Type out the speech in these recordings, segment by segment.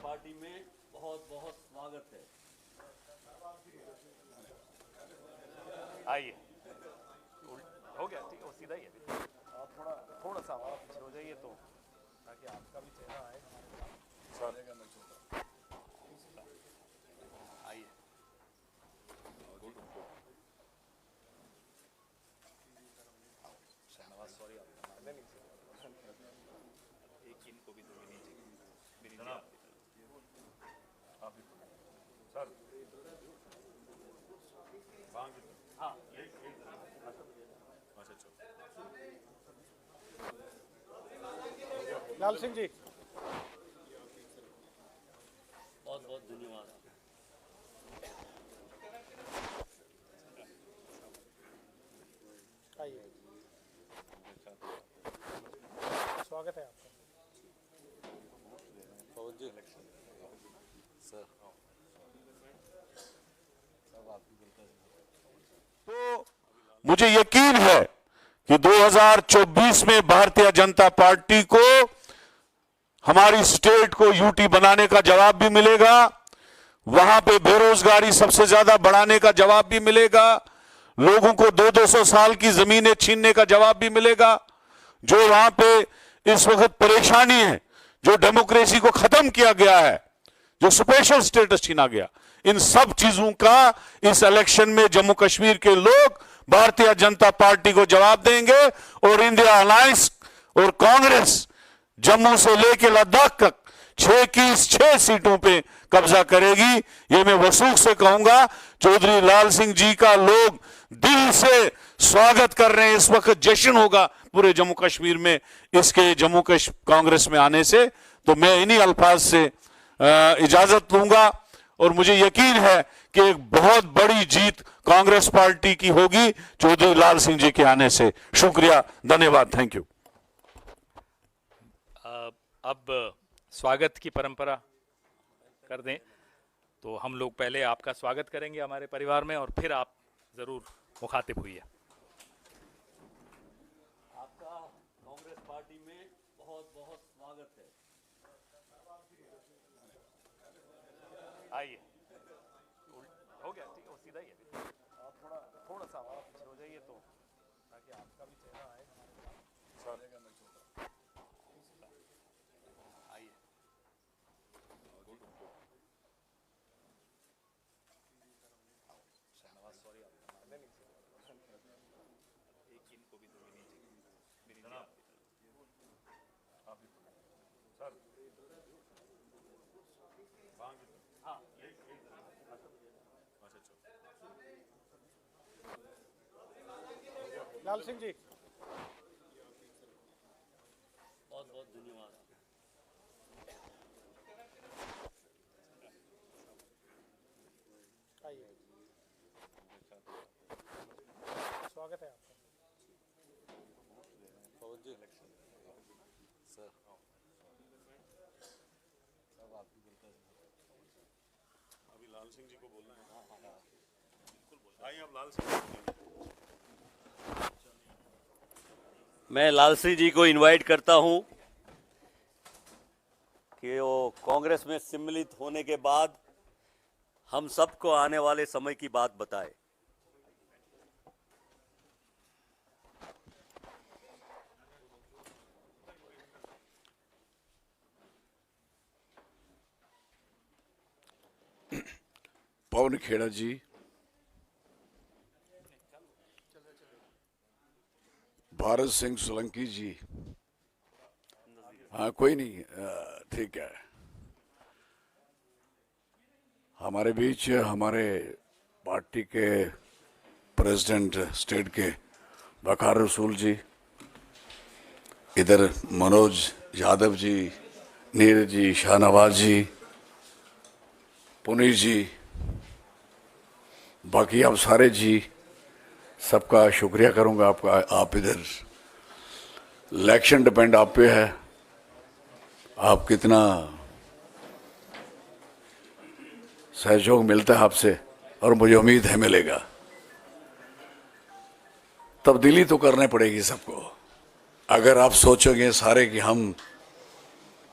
Party में बहुत बहुत स्वागत है। आइए, हो गया, ठीक है, वो सीधा ही है। आप थोड़ा सा पीछे हो जाइए तो ताकि आपका भी चेहरा आए। आइए, शहनवाज, सॉरी आपका नाम एक इनको भी दो नीचे सर। हाँ, लाल सिंह जी, बहुत बहुत धन्यवाद। आइए, स्वागत है आपका। तो मुझे यकीन है कि 2024 में भारतीय जनता पार्टी को हमारी स्टेट को यूटी बनाने का जवाब भी मिलेगा, वहां पे बेरोजगारी सबसे ज्यादा बढ़ाने का जवाब भी मिलेगा, लोगों को 200-200 साल की जमीनें छीनने का जवाब भी मिलेगा, जो वहां पे इस वक्त परेशानी है, जो डेमोक्रेसी को खत्म किया गया है, जो स्पेशल स्टेटस छीना गया, इन सब चीजों का इस इलेक्शन में जम्मू कश्मीर के लोग भारतीय जनता पार्टी को जवाब देंगे और इंडिया अलायंस और कांग्रेस जम्मू से लेकर लद्दाख तक 6 की 6 सीटों पे कब्जा करेगी। ये मैं वसूख से कहूंगा, चौधरी लाल सिंह जी का लोग दिल से स्वागत कर रहे हैं। इस वक्त जश्न होगा पूरे जम्मू कश्मीर में इसके जम्मू कांग्रेस में आने से। तो मैं इन्हीं अल्फाज से इजाजत लूंगा और मुझे यकीन है कि एक बहुत बड़ी जीत कांग्रेस पार्टी की होगी चौधरी लाल सिंह जी के आने से। शुक्रिया, धन्यवाद, थैंक यू। अब स्वागत की परंपरा कर दें तो हम लोग पहले आपका स्वागत करेंगे हमारे परिवार में और फिर आप जरूर मुखातिब हुइए। आपका कांग्रेस पार्टी में बहुत बहुत स्वागत है। आइए, हो गया, ठीक है, वो सीधा ही है। आप थोड़ा सा पीछे हो जाइए तो ताकि आपका भी चेहरा आए। आइए, शहनवाज, सॉरी आपका नाम एक इनको भी दो नीचे हाँ, लाल सिंह जी, बहुत बहुत धन्यवाद। आइए, स्वागत है आपका। अभी लाल सिंह जी को बोलना है। बिल्कुल आइए, अब लाल सिंह। मैं लाल सिंह जी को इनवाइट करता हूं कि वो कांग्रेस में सम्मिलित होने के बाद हम सबको आने वाले समय की बात बताए। पवन खेड़ा जी, भारत सिंह सोलंकी जी, हाँ कोई नहीं, ठीक है। हमारे बीच हमारे पार्टी के प्रेसिडेंट स्टेट के वकार रसूल जी, इधर मनोज यादव जी, नीरज जी, शाहनवाज जी, पुनीत जी, बाकी आप सारे जी, सबका शुक्रिया करूंगा आपका। आप इधर इलेक्शन डिपेंड आप पे है, आप कितना सहयोग मिलता है आपसे और मुझे उम्मीद है मिलेगा। तब्दीली तो करनी पड़ेगी सबको। अगर आप सोचोगे सारे कि हम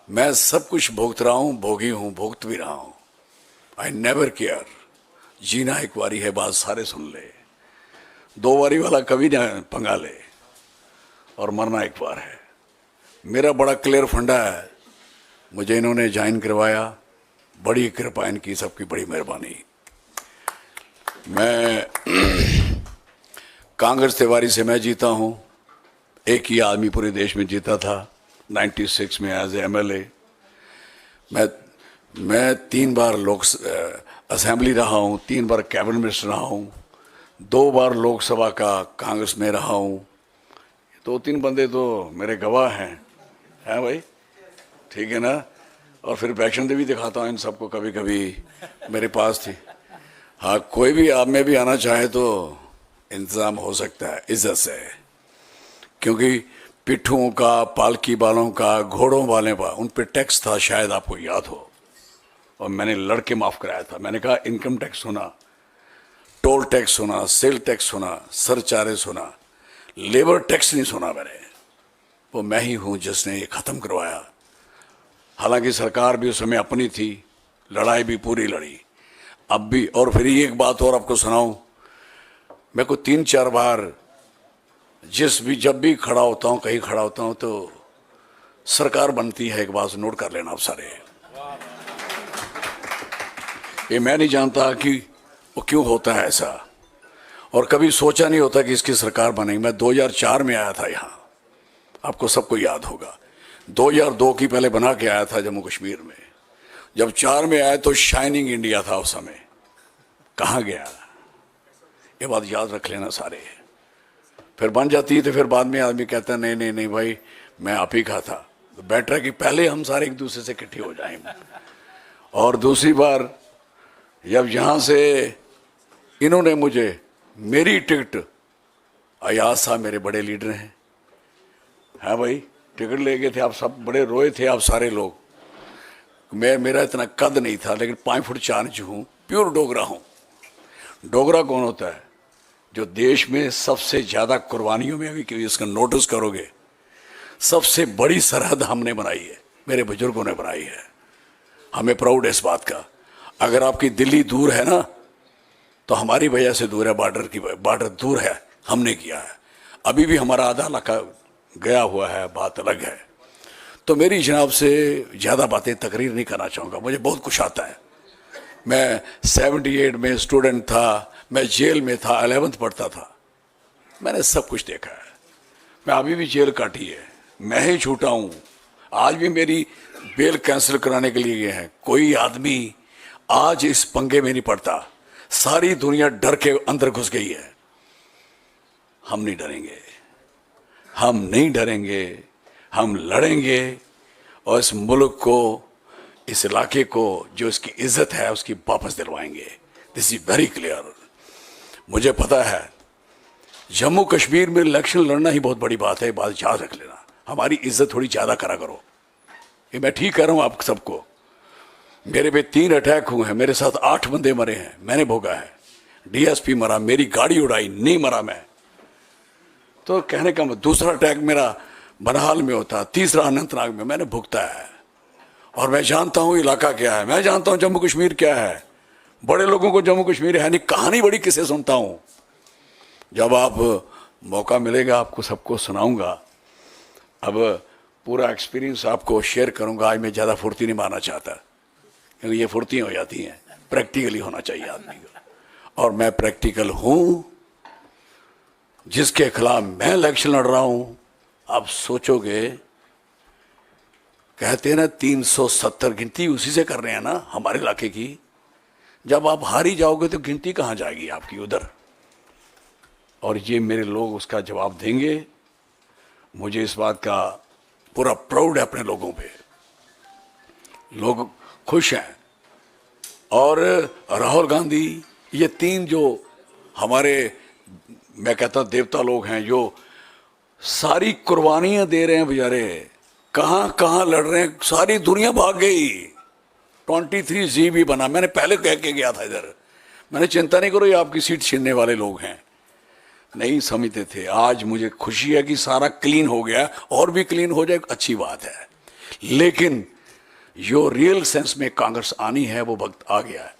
मैं सब कुछ भुगत रहा हूं, भोगी हूं, भुगत भी रहा हूं। I never care. जीना एक बारी है, बात सारे सुन ले। दो बारी वाला कभी ना पंगा ले, और मरना एक बार है। मेरा बड़ा क्लियर फंडा है, मुझे इन्होंने ज्वाइन करवाया, बड़ी कृपा इनकी, सबकी बड़ी मेहरबानी। मैं कांग्रेस तिवारी से मैं जीता हूं, एक ही आदमी पूरे देश में जीता था 96 में एज एमएलए। मैं 3 बार असेंबली रहा हूं, 3 बार कैबिनेट मिनिस्टर रहा हूं, 2 बार लोकसभा का कांग्रेस में रहा हूं। 2-3 बंदे तो मेरे गवाह हैं भाई, ठीक है ना। और फिर वैक्शन भी दिखाता हूं इन सबको, कभी कभी मेरे पास थी। हाँ, कोई भी आप में भी आना चाहे तो इंतजाम हो सकता है इज्जत से, क्योंकि पिट्ठुओं का, पालकी वालों का, घोड़ों वाले का उन पे टैक्स था, शायद आपको याद हो, और मैंने लड़के माफ कराया था। मैंने कहा इनकम टैक्स होना, टोल टैक्स होना, सेल टैक्स होना, सरचार्ज होना, लेबर टैक्स नहीं सुना मैंने। वो मैं ही हूं जिसने ये खत्म करवाया। हालांकि सरकार भी उस समय अपनी थी, लड़ाई भी पूरी लड़ी, अब भी। और फिर ये एक बात और आपको सुनाऊं, मैं को 3-4 बार जब भी खड़ा होता हूं, कहीं खड़ा होता हूं, तो सरकार बनती है। एक बात नोट कर लेना आप सारे, ये मैं नहीं जानता कि वो क्यों होता है ऐसा, और कभी सोचा नहीं होता कि इसकी सरकार बनेगी। मैं 2004 में आया था यहाँ, आपको सबको याद होगा। 2002 की पहले बना के आया था जम्मू कश्मीर में। जब 4 में आया तो शाइनिंग इंडिया था उस समय, कहाँ गया? ये बात याद रख लेना सारे। फिर बन जाती है तो फिर बाद में आदमी कहता है नहीं नहीं नहीं भाई, मैं आप ही का था। तो बेटर है कि पहले हम सारे एक दूसरे से इकट्ठे हो जाएं। और दूसरी बार जब यहाँ से इन्होंने मुझे मेरी टिकट, अयाज साहब मेरे बड़े लीडर हैं, हाँ भाई, टिकट ले गए थे, आप सब बड़े रोए थे आप सारे लोग। मेरा इतना कद नहीं था, लेकिन 5 फुट 4 इंच हूँ, प्योर डोगरा हूँ। डोगरा कौन होता है? जो देश में सबसे ज़्यादा कुर्बानियों में, अभी क्योंकि इसका नोटिस करोगे, सबसे बड़ी सरहद हमने बनाई है, मेरे बुजुर्गों ने बनाई है। हमें प्राउड है इस बात का। अगर आपकी दिल्ली दूर है ना, तो हमारी वजह से दूर है, बॉर्डर दूर है, हमने किया है। अभी भी हमारा आधा इलाका गया हुआ है, बात अलग है। तो मेरी जनाब से ज़्यादा बातें तकरीर नहीं करना चाहूँगा, मुझे बहुत कुछ आता है। मैं 78 में स्टूडेंट था, मैं जेल में था, 11th पढ़ता था, मैंने सब कुछ देखा है। मैं अभी भी जेल काटी है, मैं ही छूटा हूँ। आज भी मेरी बेल कैंसिल कराने के लिए गए हैं। कोई आदमी आज इस पंगे में नहीं पड़ता, सारी दुनिया डर के अंदर घुस गई है। हम नहीं डरेंगे, हम नहीं डरेंगे, हम लड़ेंगे और इस मुल्क को, इस इलाके को, जो इसकी इज्जत है, उसकी वापस दिलवाएंगे। This is very clear. मुझे पता है जम्मू कश्मीर में इलेक्शन लड़ना ही बहुत बड़ी बात है, बात याद रख लेना। हमारी इज्जत थोड़ी ज़्यादा करा करो, ये मैं ठीक कह रहा हूँ आप सबको। मेरे पे 3 अटैक हुए हैं, मेरे साथ 8 बंदे मरे हैं, मैंने भोगा है। डीएसपी मरा, मेरी गाड़ी उड़ाई, नहीं मरा मैं। तो कहने का दूसरा अटैक मेरा बनहाल में होता, तीसरा अनंतनाग में, मैंने भुगता है। और मैं जानता हूँ इलाका क्या है, मैं जानता हूँ जम्मू कश्मीर क्या है। बड़े लोगों को जम्मू कश्मीर है नहीं, कहानी बड़ी किसे सुनता हूँ। जब आप मौका मिलेगा आपको सबको सुनाऊंगा। अब पूरा एक्सपीरियंस आपको शेयर करूंगा। आज मैं ज़्यादा फुर्ती नहीं मारना चाहता, क्योंकि ये फुर्तियाँ हो जाती हैं। प्रैक्टिकली होना चाहिए आदमी को, और मैं प्रैक्टिकल हूँ। जिसके खिलाफ मैं इलेक्शन लड़ रहा हूँ, आप सोचोगे, कहते हैं ना 370 गिनती उसी से कर रहे हैं ना हमारे इलाके की। जब आप हारी जाओगे तो गिनती कहाँ जाएगी आपकी उधर। और ये मेरे लोग उसका जवाब देंगे। मुझे इस बात का पूरा प्राउड है अपने लोगों पे, लोग खुश हैं। और राहुल गांधी, ये 3 जो हमारे, मैं कहता देवता लोग हैं, जो सारी कुर्बानियां दे रहे हैं बेचारे, कहाँ कहाँ लड़ रहे हैं, सारी दुनिया भाग गई। 23G भी बना, मैंने पहले कह के गया था इधर, मैंने चिंता नहीं करो ये आपकी सीट छीनने वाले लोग हैं, नहीं समझते थे। आज मुझे खुशी है कि सारा क्लीन हो गया, और भी क्लीन हो जाए अच्छी बात है। लेकिन जो रियल सेंस में कांग्रेस आनी है वो वक्त आ गया है,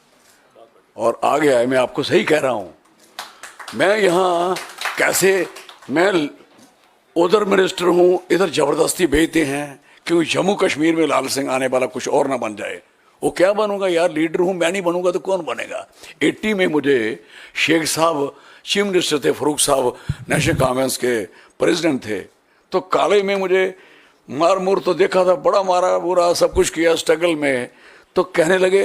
और आ गया है। मैं आपको सही कह रहा हूं। मैं यहाँ कैसे, मैं उधर मिनिस्टर हूं, इधर जबरदस्ती भेजते हैं क्योंकि जम्मू कश्मीर में लाल सिंह आने वाला कुछ और ना बन जाए। वो क्या बनूंगा यार, लीडर हूं, मैं नहीं बनूंगा तो कौन बनेगा। 80 में मुझे शेख साहब चीफ मिनिस्टर थे, फरूक साहब नेशनल कॉन्फ्रेंस के प्रेसिडेंट थे, तो काले में मुझे मार मुर तो देखा था, बड़ा मारा बुरा सब कुछ किया स्ट्रगल में, तो कहने लगे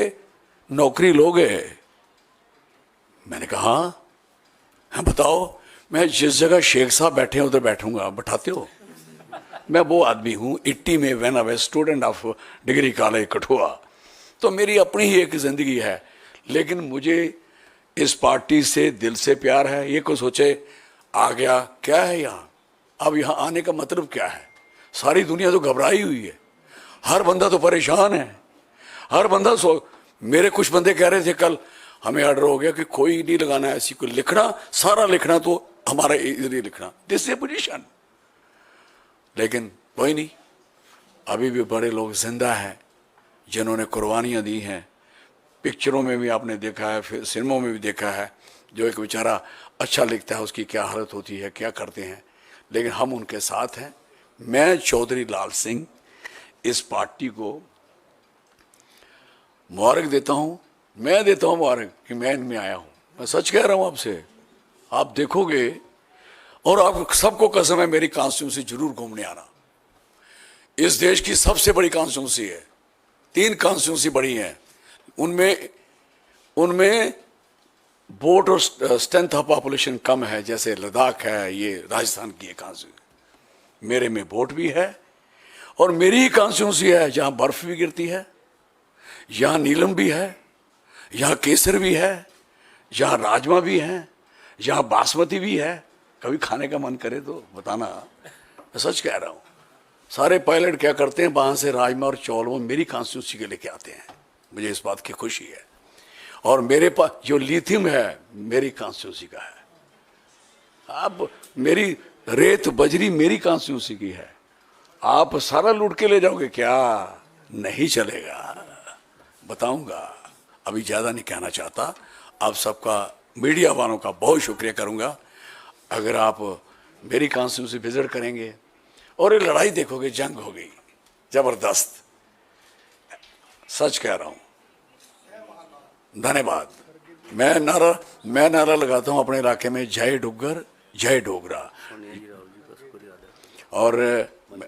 नौकरी लोगे। मैंने कहा हाँ बताओ, मैं जिस जगह शेख साहब बैठे हैं उधर बैठूंगा, बैठाते हो। मैं वो आदमी हूं। 80 में when I was student of degree college Kathua, तो मेरी अपनी ही एक जिंदगी है, लेकिन मुझे इस पार्टी से दिल से प्यार है। ये कोई सोचे आ गया क्या है यहाँ, अब यहाँ आने का मतलब क्या है। सारी दुनिया तो घबराई हुई है, हर बंदा तो परेशान है, हर बंदा मेरे कुछ बंदे कह रहे थे कल, हमें ऑर्डर हो गया कि कोई नहीं लगाना ऐसी कोई लिखना, सारा लिखना तो हमारा इधर ही लिखना, दिस इज पोजीशन। लेकिन कोई नहीं, अभी भी बड़े लोग जिंदा हैं जिन्होंने कुर्बानियां दी हैं। पिक्चरों में भी आपने देखा है, फिर सिनेमा में भी देखा है, जो एक बेचारा अच्छा लिखता है उसकी क्या हालत होती है, क्या करते हैं, लेकिन हम उनके साथ हैं। मैं चौधरी लाल सिंह इस पार्टी को मुबारक देता हूं, मैं देता हूं मुबारक कि मैं इनमें आया हूं। मैं सच कह रहा हूं आपसे, आप देखोगे, और आप सबको कसम है मेरी कॉन्स्टिट्यूंसी जरूर घूमने आना। इस देश की सबसे बड़ी कॉन्स्टिट्यूंसी है, 3 कॉन्स्टिट्यूंसी बड़ी हैं, उनमें वोट और स्ट्रेंथ ऑफ पॉपुलेशन कम है, जैसे लद्दाख है, ये राजस्थान की एक कॉन्स्टिट्यूंसी। मेरे में वोट भी है, और मेरी ही कॉन्स्टिट्यूंसी है जहां बर्फ भी गिरती है, यहाँ नीलम भी है, यहाँ केसर भी है, यहाँ राजमा भी है, यहाँ बासमती भी है। कभी खाने का मन करे तो बताना, मैं सच कह रहा हूँ। सारे पायलट क्या करते हैं, वहाँ से राजमा और चौल वो मेरी कॉन्स्टिट्यूंसी के लेके आते हैं, मुझे इस बात की खुशी है। और मेरे पास जो लिथियम है मेरी कॉन्स्टिट्यूंसी का है। अब मेरी रेत बजरी मेरी कॉन्स्टिट्यूंसी की है, आप सारा लूट के ले जाओगे क्या, नहीं चलेगा। बताऊंगा, अभी ज़्यादा नहीं कहना चाहता। आप सबका, मीडिया वालों का बहुत शुक्रिया करूंगा। अगर आप मेरी कॉन्स्टिट्यूंसी विजिट करेंगे और ये लड़ाई देखोगे, जंग हो गई जबरदस्त, सच कह रहा हूं। धन्यवाद। मैं नारा लगाता हूं अपने इलाके में, जय डुग्गर जय डोगरा। और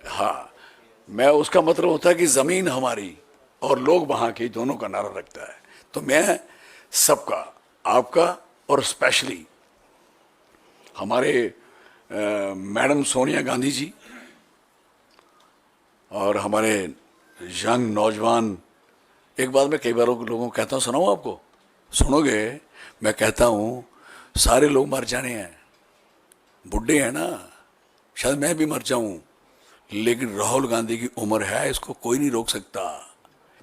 हाँ, मैं उसका मतलब होता है कि जमीन हमारी और लोग वहां के, दोनों का नारा रखता है। तो मैं सबका, आपका और स्पेशली हमारे मैडम सोनिया गांधी जी और हमारे यंग नौजवान, एक बात मैं कई बार लोगों को कहता हूँ, सुनाऊँ आपको, सुनोगे? मैं कहता हूँ सारे लोग मर जाने हैं, बुढ़े हैं ना, शायद मैं भी मर जाऊँ, लेकिन राहुल गांधी की उम्र है, इसको कोई नहीं रोक सकता।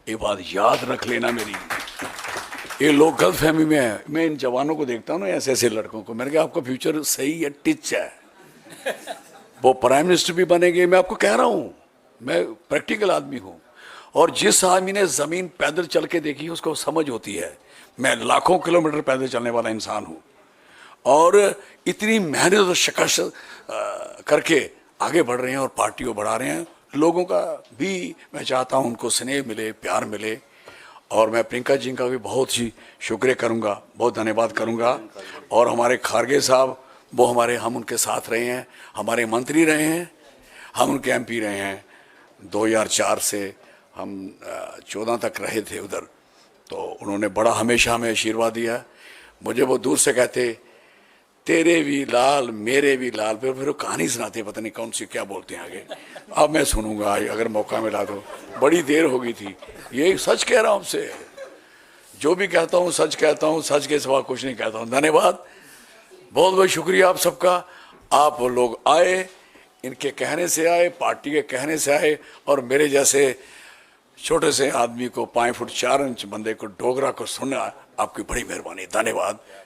ये बात याद रख लेना मेरी। ये लोग गलत फहमी में है। मैं इन जवानों को देखता हूँ ना, ऐसे ऐसे लड़कों को, मैंने कहा आपका फ्यूचर सही है, टिच है, वो प्राइम मिनिस्टर भी बनेंगे। मैं आपको कह रहा हूँ, मैं प्रैक्टिकल आदमी हूँ, और जिस आदमी ने ज़मीन पैदल चल के देखी उसको समझ होती है। मैं लाखों किलोमीटर पैदल चलने वाला इंसान हूँ, और इतनी मेहनत और शिकस्त करके आगे बढ़ रहे हैं और पार्टी को बढ़ा रहे हैं। लोगों का भी मैं चाहता हूँ उनको स्नेह मिले, प्यार मिले, और मैं प्रियंका जी का भी बहुत ही शुक्रिया करूँगा, बहुत धन्यवाद करूँगा। और हमारे खारगे साहब, वो हम उनके साथ रहे हैं, हमारे मंत्री रहे हैं, हम उनके एमपी रहे हैं। 2004 से हम 14 तक रहे थे उधर, तो उन्होंने बड़ा हमेशा हमें आशीर्वाद दिया। मुझे वो दूर से कहते, तेरे भी लाल मेरे भी लाल, फिर कहानी सुनाते, पता नहीं कौन सी क्या बोलते हैं आगे, अब मैं सुनूंगा अगर मौका मिला तो। बड़ी देर हो गई थी, ये सच कह रहा हूँ आपसे, जो भी कहता हूँ सच कहता हूँ, सच के सिवा कुछ नहीं कहता हूँ। धन्यवाद, बहुत बहुत शुक्रिया आप सबका। आप लोग आए, इनके कहने से आए, पार्टी के कहने से आए, और मेरे जैसे छोटे से आदमी को 5 फुट 4 इंच बंदे को, डोगरा को सुनना, आपकी बड़ी मेहरबानी। धन्यवाद।